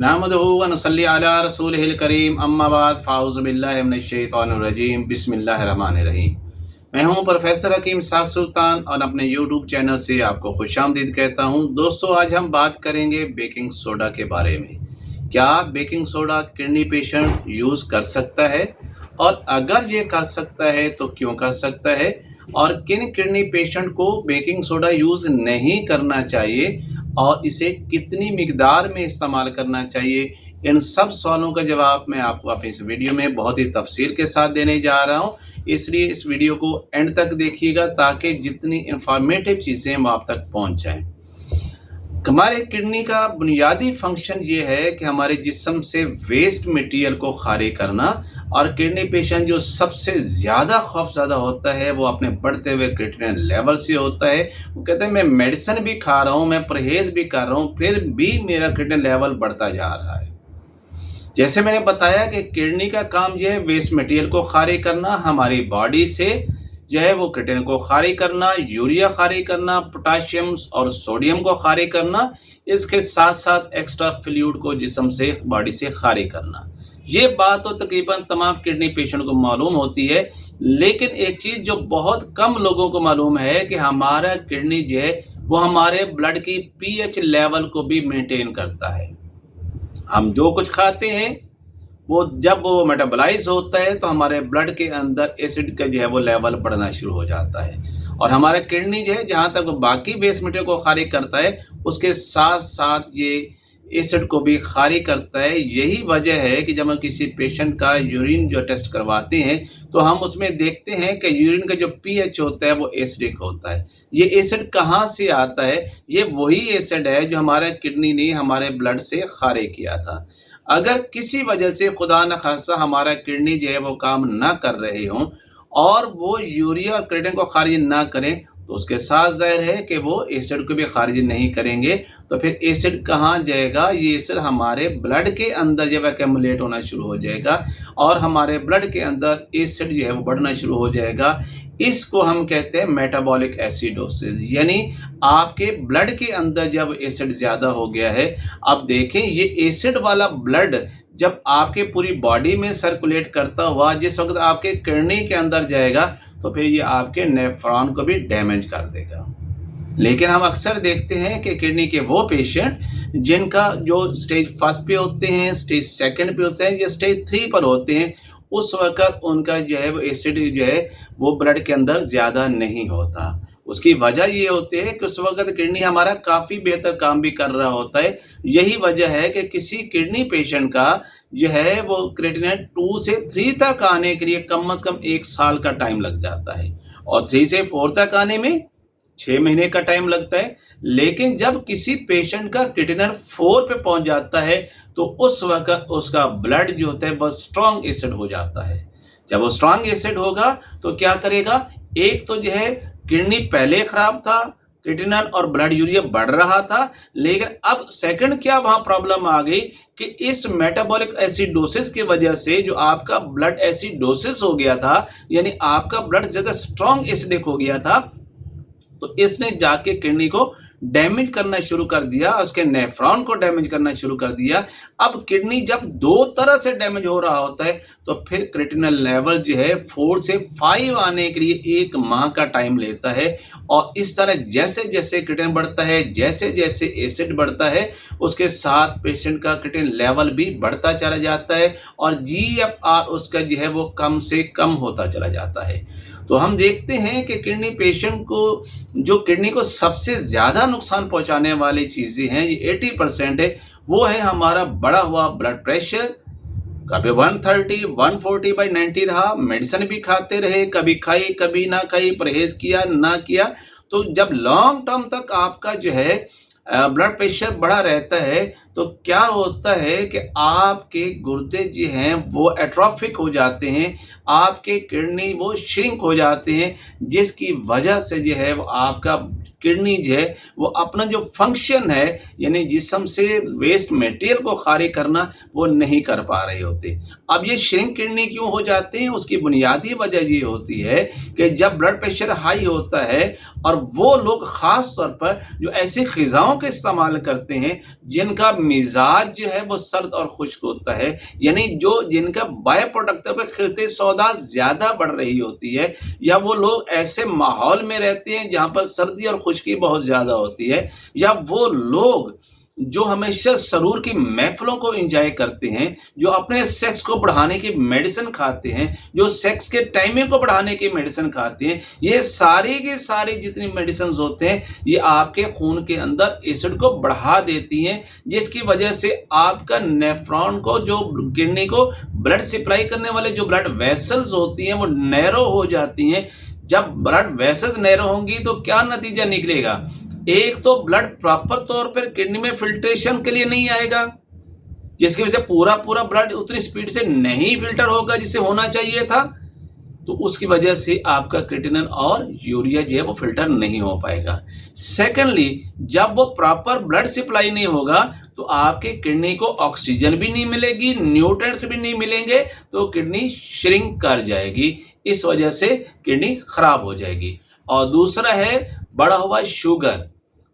नहमदुहु व नसल्ली अला रसूलिहिल करीम अम्मा बाद फ़ाऊज़ु बिल्लाहि मिनश शैतानिर रजीम बिस्मिल्लाहिर रहमानिर रहीम। मैं हूं प्रोफेसर हकीम साद सुल्तान और अपने यूट्यूब चैनल से आपको खुशामदीद कहता हूं। दोस्तों, आज हम बात करेंगे बेकिंग सोडा के बारे में। क्या baking soda kidney patient use कर सकता है, और अगर ये कर सकता है तो क्यों कर सकता है, और किन किडनी पेशेंट को बेकिंग सोडा यूज़ नहीं करना चाहिए और इसे कितनी मिकदार में इस्तेमाल करना चाहिए। इन सब सवालों का जवाब मैं आपको अपनी इस वीडियो में बहुत ही तफसील के साथ देने जा रहा हूं। इसलिए इस वीडियो को एंड तक देखिएगा ताकि जितनी इंफॉर्मेटिव चीज़ें हम आप तक पहुंच जाएं। हमारे किडनी का बुनियादी फंक्शन ये है कि हमारे जिस्म से वेस्ट मटेरियल को खारिज करना, और किडनी पेशेंट जो सबसे ज़्यादा खौफज़दा होता है वो अपने बढ़ते हुए क्रिएटिनिन लेवल से होता है। वो कहते हैं मैं मेडिसिन भी खा रहा हूँ, मैं परहेज़ भी कर रहा हूँ, फिर भी मेरा क्रिएटिनिन लेवल बढ़ता जा रहा है। जैसे मैंने बताया कि किडनी का काम जो है वेस्ट मटेरियल को खारिज करना, हमारी बॉडी से जो है वो क्रिएटिनिन को खारिज करना, यूरिया खारिज करना, पोटाशियम और सोडियम को खारिज करना, इसके साथ साथ एक्स्ट्रा फ्लूइड को जिस्म से बॉडी से खारिज करना। ये बात तो तकरीबन तमाम किडनी पेशेंट को मालूम होती है, लेकिन एक चीज़ जो बहुत कम लोगों को मालूम है कि हमारा किडनी जो है वो हमारे ब्लड की पीएच लेवल को भी मेंटेन करता है। हम जो कुछ खाते हैं वो जब वो मेटाबोलाइज होता है तो हमारे ब्लड के अंदर एसिड का जो है वो लेवल बढ़ना शुरू हो जाता है, और हमारा किडनी जो है जहाँ तक वो बाकी वेस्ट मटेरियल को खारिज करता है उसके साथ साथ ये एसिड को भी खारिज करता है। यही वजह है कि जब हम किसी पेशेंट का यूरिन जो टेस्ट करवाते हैं तो हम उसमें देखते हैं कि यूरिन का जो पीएच होता है वो एसिडिक होता है। ये एसिड कहाँ से आता है? ये वही एसिड है जो हमारा किडनी ने हमारे ब्लड से खारिज किया था। अगर किसी वजह से खुदा न खास्ता हमारा किडनी जो है वो काम ना कर रहे हों और वो यूरिया और क्रिएटिनिन को खारिज ना करें, तो उसके साथ ज़ाहिर है कि वो एसिड को भी खारिज नहीं करेंगे। तो फिर एसिड कहाँ जाएगा? ये एसिड हमारे ब्लड के अंदर जब एक्यूमुलेट होना शुरू हो जाएगा और हमारे ब्लड के अंदर एसिड जो है वो बढ़ना शुरू हो जाएगा। इसको हम कहते हैं मेटाबॉलिक एसिडोसिस, यानी आपके ब्लड के अंदर जब एसिड ज़्यादा हो गया है। अब देखें, ये एसिड वाला ब्लड जब आपके पूरी बॉडी में सर्कुलेट करता हुआ जिस वक्त आपके किडनी के अंदर जाएगा तो फिर ये आपके नेफ्रॉन को भी डैमेज कर देगा। लेकिन हम अक्सर देखते हैं कि किडनी के वो पेशेंट जिनका जो स्टेज 1 पे होते हैं, स्टेज 2 पे होते हैं या स्टेज 3 पर होते हैं, उस वक़्त उनका जो है वो एसिड जो है वो ब्लड के अंदर ज़्यादा नहीं होता। उसकी वजह ये होती है कि उस वक़्त किडनी हमारा काफ़ी बेहतर काम भी कर रहा होता है। यही वजह है कि किसी किडनी पेशेंट का जो है वो क्रिएटिनिन 2 से 3 तक आने के लिए कम से कम 1 साल का टाइम लग जाता है, और 3 से 4 तक आने में 6 महीने का टाइम लगता है। लेकिन जब किसी पेशेंट का क्रिएटिनिन 4 पे पहुंच जाता है तो उस वक़्त उसका ब्लड जो होता है वह स्ट्रॉन्ग एसिड हो जाता है। जब वो स्ट्रॉन्ग एसिड होगा तो क्या करेगा? एक तो जो है किडनी पहले खराब था, क्रिएटिनिन और ब्लड यूरिया बढ़ रहा था, लेकिन अब सेकंड क्या वहाँ प्रॉब्लम आ गई कि इस मेटाबॉलिक एसिडोसिस की वजह से जो आपका ब्लड एसिडोसिस हो गया था, यानी आपका ब्लड ज़्यादा स्ट्रॉन्ग एसिडिक हो गया था, तो इसने जाके किडनी को डैमेज करना शुरू कर दिया, उसके नेफ्रॉन को डैमेज करना शुरू कर दिया। अब किडनी जब 2 तरह से डैमेज हो रहा होता है तो फिर क्रिएटिनिन लेवल जो है 4 से 5 आने के लिए 1 माह का टाइम लेता है। और इस तरह जैसे जैसे क्रिएटिनिन बढ़ता है, जैसे जैसे एसिड बढ़ता है, उसके साथ पेशेंट का क्रिएटिनिन लेवल भी बढ़ता चला जाता है और जीएफआर उसका जो है वो कम से कम होता चला जाता है। तो हम देखते हैं कि किडनी पेशेंट को जो किडनी को सबसे ज़्यादा नुकसान पहुंचाने वाली चीज़ें हैं, ये 80% है, वो है हमारा बढ़ा हुआ ब्लड प्रेशर। कभी 130 140/90 रहा, मेडिसिन भी खाते रहे, कभी खाई कभी ना खाई, परहेज किया ना किया, तो जब लॉन्ग टर्म तक आपका जो है ब्लड प्रेशर बढ़ा रहता है तो क्या होता है कि आपके गुर्दे जो हैं वो एट्रोफिक हो जाते हैं, आपके किडनी वो श्रिंक हो जाते हैं, जिसकी वजह से जो है वो आपका किडनी जो है वो अपना जो फंक्शन है, यानी जिस्म से वेस्ट मटेरियल को खारिज करना, वो नहीं कर पा रहे होते। अब ये श्रिंक किडनी क्यों हो जाते हैं? उसकी बुनियादी वजह ये होती है कि जब ब्लड प्रेशर हाई होता है और वो लोग ख़ास तौर पर जो ऐसी ग़िज़ाओं का इस्तेमाल करते हैं जिनका मिज़ाज जो है वो सर्द और खुश्क होता है, यानी जो जिनका बाय प्रोडक्ट पे क़ीमत सौदा ज़्यादा बढ़ रही होती है, या वो लोग ऐसे माहौल में रहते हैं जहाँ पर सर्दी और खुश्की बहुत ज़्यादा होती है, या वो लोग जो हमेशा सरूर की महफ़िलों को एन्जॉय करते हैं, जो अपने सेक्स को बढ़ाने की मेडिसिन खाते हैं, जो सेक्स के टाइमिंग को बढ़ाने की मेडिसिन खाते हैं, ये सारी की सारी जितनी मेडिसिन्स होते हैं, ये आपके खून के अंदर एसिड को बढ़ा देती हैं, जिसकी वजह से आपका नेफ्रॉन को, जो किडनी को ब्लड सप्लाई करने वाले जो ब्लड वेसल्स होती हैं, वो नैरो हो जाती हैं। जब ब्लड वेसल्स नैरो होंगी तो क्या नतीजा निकलेगा? एक तो ब्लड प्रॉपर तौर पर किडनी में फिल्ट्रेशन के लिए नहीं आएगा, जिसकी वजह से पूरा ब्लड उतनी स्पीड से नहीं फिल्टर होगा जिसे होना चाहिए था, तो उसकी वजह से आपका क्रिएटिनिन और यूरिया जो है वो फिल्टर नहीं हो पाएगा। सेकेंडली, जब वो प्रॉपर ब्लड सप्लाई नहीं होगा तो आपके किडनी को ऑक्सीजन भी नहीं मिलेगी, न्यूट्रिएंट्स भी नहीं मिलेंगे, तो किडनी श्रिंक कर जाएगी, इस वजह से किडनी खराब हो जाएगी। और दूसरा है बढ़ा हुआ शुगर।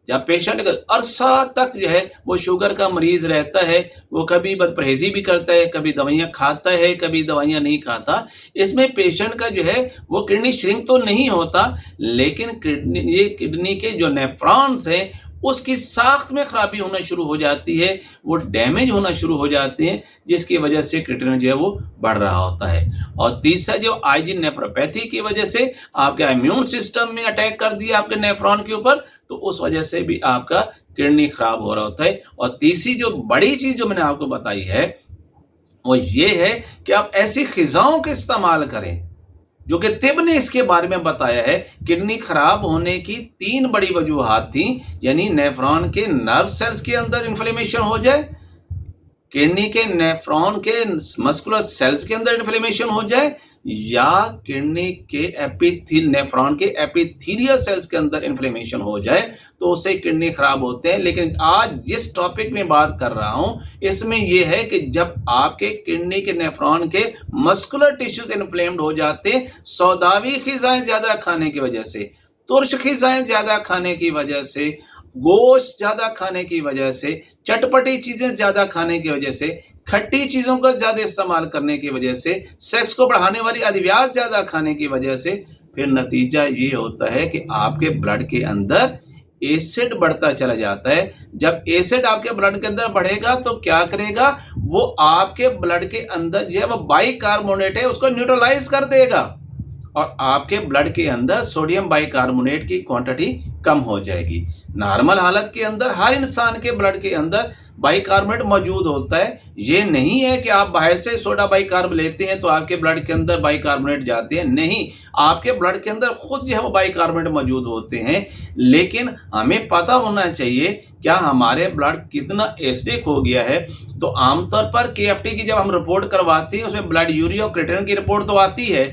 जब पेशेंट अरसा तक जो है वो शुगर का मरीज रहता है, वो कभी बदपरहेजी भी करता है, कभी दवाइयाँ खाता है, कभी दवाइयाँ नहीं खाता, इसमें पेशेंट का जो है वो किडनी श्रिंक तो नहीं होता, लेकिन किडनी के जो नेफ्रॉन्स हैं उसकी साख्त में खराबी होना शुरू हो जाती है, वो डैमेज होना शुरू हो जाते हैं, जिसकी वजह से क्रिएटिनिन जो है वो बढ़ रहा होता है। और तीसरा, जो आईजी नेफ्रोपैथी की वजह से आपके इम्यून सिस्टम में अटैक कर दिया आपके नेफ्रॉन के ऊपर, तो उस वजह से भी आपका किडनी खराब हो रहा होता है। और तीसरी जो बड़ी चीज़ जो मैंने आपको बताई है वो ये है कि आप ऐसी ग़िज़ाओं का इस्तेमाल करें, जो कि तिब ने इसके बारे में बताया है। किडनी खराब होने की 3 बड़ी वजूहात थी, यानी नेफ्रॉन के नर्व सेल्स के अंदर इन्फ्लेमेशन हो जाए, किडनी के नेफ्रॉन के मस्कुलर सेल्स के अंदर इन्फ्लेमेशन हो जाए, या किडनी के नेफ्रॉन के एपिथेलियल सेल्स के अंदर इन्फ्लेमेशन हो जाए, तो उससे किडनी खराब होते हैं। लेकिन आज जिस टॉपिक में बात कर रहा हूं इसमें यह है कि जब आपके किडनी के नेफ्रॉन के मस्कुलर टिश्यूज इन्फ्लेम्ड हो जाते हैं, सौदावी ग़िज़ाएं ज्यादा खाने की वजह से, तुर्श ग़िज़ाएं ज्यादा खाने की वजह से, गोश्त ज्यादा खाने की वजह से, चटपटी चीजें ज्यादा खाने की वजह से, खट्टी चीजों का ज्यादा इस्तेमाल करने की वजह से, सेक्स को बढ़ाने वाली अद्वियात ज्यादा खाने की वजह से, फिर नतीजा ये होता है कि आपके ब्लड के अंदर एसिड बढ़ता चला जाता है। जब एसिड आपके ब्लड के अंदर बढ़ेगा तो क्या करेगा, वो आपके ब्लड के अंदर जो है वो बाइकार्बोनेट है उसको न्यूट्रलाइज कर देगा, और आपके ब्लड के अंदर सोडियम बाइकार्बोनेट की क्वांटिटी कम हो जाएगी। नॉर्मल हालत के अंदर हर इंसान के ब्लड के अंदर बाइकार्बोनेट मौजूद होता है। ये नहीं है कि आप बाहर से सोडा बाइकार्ब लेते हैं तो आपके ब्लड के अंदर बाइकार्बोनेट जाते हैं, नहीं, आपके ब्लड के अंदर खुद जो है वो बाइकार्बोनेट मौजूद होते हैं। लेकिन हमें पता होना चाहिए क्या हमारे ब्लड कितना एसिडिक हो गया है। तो आमतौर पर KFT की जब हम रिपोर्ट करवाते हैं उसमें ब्लड यूरिया और क्रिएटिनिन की रिपोर्ट तो आती है,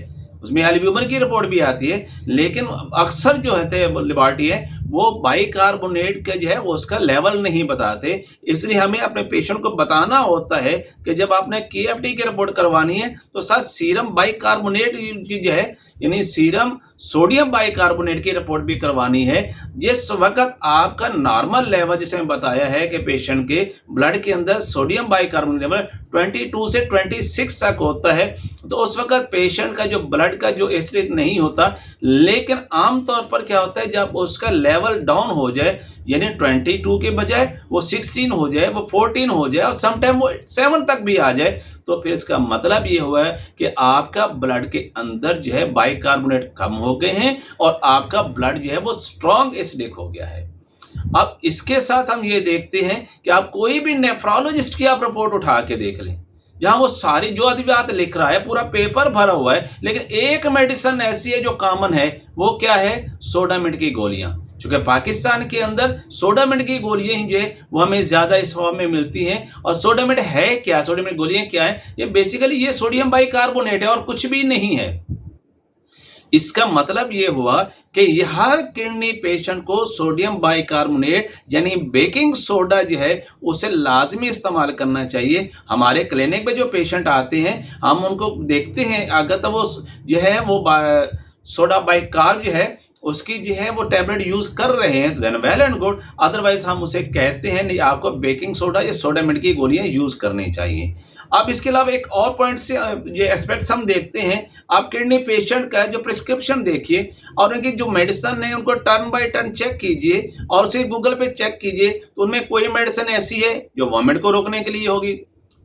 उसमें एल्ब्यूमिन की रिपोर्ट भी आती है, लेकिन अक्सर जो है लेबॉरेटरी है वो बाइकार्बोनेट का जो है वो उसका लेवल नहीं बताते। इसलिए हमें अपने पेशेंट को बताना होता है कि जब आपने KFT की रिपोर्ट करवानी है तो साथ सीरम बाइकार्बोनेट की जो है यानी सीरम सोडियम बाइकार्बोनेट की रिपोर्ट भी करवानी है। जिस वक्त आपका नॉर्मल लेवल, जिसे मैं बताया है कि पेशेंट के ब्लड के अंदर सोडियम बाइकार्बोनेट लेवल 22 से 26 तक होता है, तो उस वक्त पेशेंट का जो ब्लड का जो एसिडिक नहीं होता। लेकिन आमतौर पर क्या होता है, जब उसका लेवल डाउन हो जाए, यानी 22 के बजाय वो 16 हो जाए, वो 14 हो जाए और समटाइम वो 7 तक भी आ जाए, तो फिर इसका मतलब ये हुआ है कि आपका ब्लड के अंदर जो है बाइकार्बोनेट कम हो गए हैं और आपका ब्लड जो है वो स्ट्रॉन्ग एसिडिक हो गया है। अब इसके साथ हम ये देखते हैं कि आप कोई भी नेफ्रोलॉजिस्ट की आप रिपोर्ट उठा के देख लें, जहां वो सारी जो अद्वियात लिख रहा है पूरा पेपर भरा हुआ है, लेकिन एक मेडिसिन ऐसी है जो कॉमन है, वो क्या है, सोडामिड की गोलियां। चूंकि पाकिस्तान के अंदर सोडामिड की गोलियां ही जो है वो हमें ज्यादा इस फॉर्म में मिलती हैं। और सोडामिड है क्या, सोडामिड गोलियां क्या है, ये बेसिकली ये सोडियम बाइकार्बोनेट है और कुछ भी नहीं है। इसका मतलब ये हुआ कि हर किडनी पेशेंट को सोडियम बाइकार्बोनेट यानी बेकिंग सोडा जो है उसे लाजमी इस्तेमाल करना चाहिए। हमारे क्लिनिक में जो पेशेंट आते हैं हम उनको देखते हैं, अगर तो वो जो है वो सोडा बाइकार्ब जो है उसकी जो है वो टैबलेट यूज कर रहे हैं तो then well and good, otherwise हम उसे कहते हैं नहीं आपको बेकिंग सोडा या सोडामिड की गोलियां यूज करनी चाहिए। अब इसके अलावा एक और पॉइंट से ये एस्पेक्ट्स हम देखते हैं, आप किडनी पेशेंट का जो प्रिस्क्रिप्शन देखिए और उनकी जो मेडिसिन है उनको टर्न बाय टर्न चेक कीजिए और उसे गूगल पे चेक कीजिए, तो उनमें कोई मेडिसिन ऐसी है जो वॉमिट को रोकने के लिए होगी,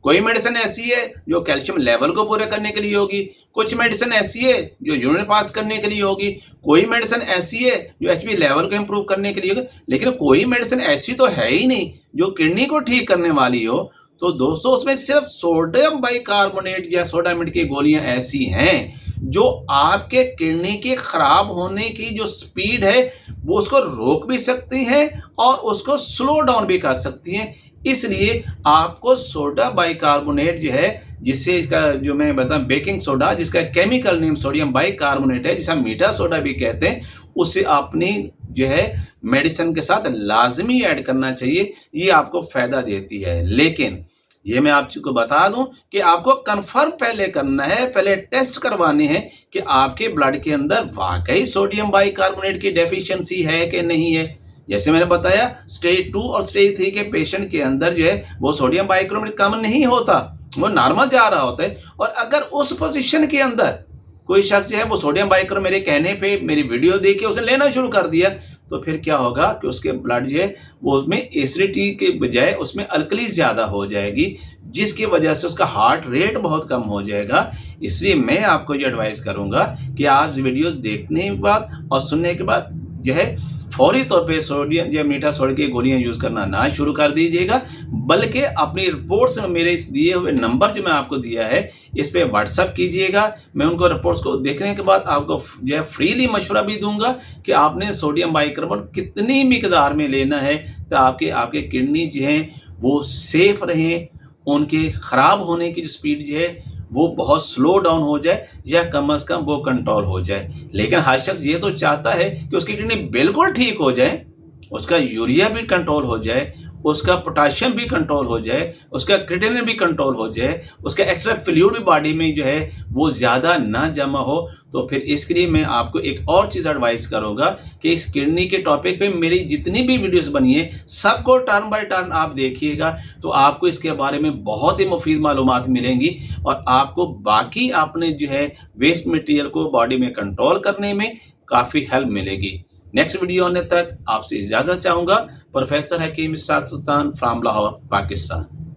कोई मेडिसिन ऐसी है जो कैल्शियम लेवल को पूरा करने के लिए होगी, कुछ मेडिसिन ऐसी है जो यूरिन पास करने के लिए होगी, कोई मेडिसिन ऐसी है जो एचबी लेवल को इंप्रूव करने के लिए होगी, लेकिन कोई मेडिसिन ऐसी तो है ही नहीं जो किडनी को ठीक करने वाली हो। तो दोस्तों उसमें सिर्फ सोडियम बाइकार्बोनेट या सोडामिड की गोलियां ऐसी हैं जो आपके किडनी के खराब होने की जो स्पीड है वो उसको रोक भी सकती हैं और उसको स्लो डाउन भी कर सकती हैं। इसलिए आपको सोडा बाइकार्बोनेट जो है, जिससे इसका जो मैं बताऊं बेकिंग सोडा, जिसका केमिकल नेम सोडियम बाइकार्बोनेट है, जिसे हम मीठा सोडा भी कहते हैं, उसे अपनी जो है मेडिसिन के साथ लाजमी ऐड करना चाहिए। ये आपको फायदा देती है। लेकिन ये मैं आपको बता दूं कि आपको कंफर्म पहले करना है, पहले टेस्ट करवाने हैं कि आपके ब्लड के अंदर वाकई सोडियम बाइकार्बोनेट की डेफिशिएंसी है कि नहीं है। जैसे मैंने बताया स्टेज 2 और स्टेज 3 के पेशेंट के अंदर जो है वो सोडियम बाइकार्बोनेट कम नहीं होता, वो नॉर्मल जा रहा होता है। और अगर उस पोजीशन के अंदर कोई शख्स जो है वो सोडियम बाइकार्बोनेट मेरे कहने पे मेरी वीडियो देख के उसे लेना शुरू कर दिया, तो फिर क्या होगा कि उसके ब्लड जो है वो उसमें एसिडिटी के बजाय उसमें अल्कली ज्यादा हो जाएगी, जिसकी वजह से उसका हार्ट रेट बहुत कम हो जाएगा। इसलिए मैं आपको ये एडवाइस करूंगा कि आप वीडियोस देखने के बाद और सुनने के बाद जो है फौरी तौर पे सोडियम या मीठा सोडा की गोलियां यूज करना ना शुरू कर दीजिएगा, बल्कि अपनी रिपोर्ट्स में मेरे इस दिए हुए नंबर जो मैं आपको दिया है इस पे व्हाट्सएप कीजिएगा। मैं उनको रिपोर्ट्स को देखने के बाद आपको जो है फ्रीली मशवरा भी दूंगा कि आपने सोडियम बाइकार्बोनेट कितनी मिकदार में लेना है तो आपके किडनी जो है वो सेफ रहें, उनके खराब होने की जो स्पीड जो है वो बहुत स्लो डाउन हो जाए या कम से कम वो कंट्रोल हो जाए। लेकिन हर शख्स ये तो चाहता है कि उसकी किडनी बिल्कुल ठीक हो जाए, उसका यूरिया भी कंट्रोल हो जाए, उसका पोटाशियम भी कंट्रोल हो जाए, उसका क्रिएटिनिन भी कंट्रोल हो जाए, उसका एक्स्ट्रा फ्लूइड भी बॉडी में जो है वो ज़्यादा ना जमा हो। तो फिर इसके लिए मैं आपको एक और चीज़ एडवाइस करूंगा कि इस किडनी के टॉपिक पे मेरी जितनी भी वीडियोस बनी है सबको टर्न बाय टर्न आप देखिएगा, तो आपको इसके बारे में बहुत ही मुफीद मालूमात मिलेंगी और आपको बाकी अपने जो है वेस्ट मटेरियल को बॉडी में कंट्रोल करने में काफ़ी हेल्प मिलेगी। नेक्स्ट वीडियो आने तक आपसे इजाज़त चाहूँगा। Professor Hakeem Ishaq Sultan from Lahore, Pakistan.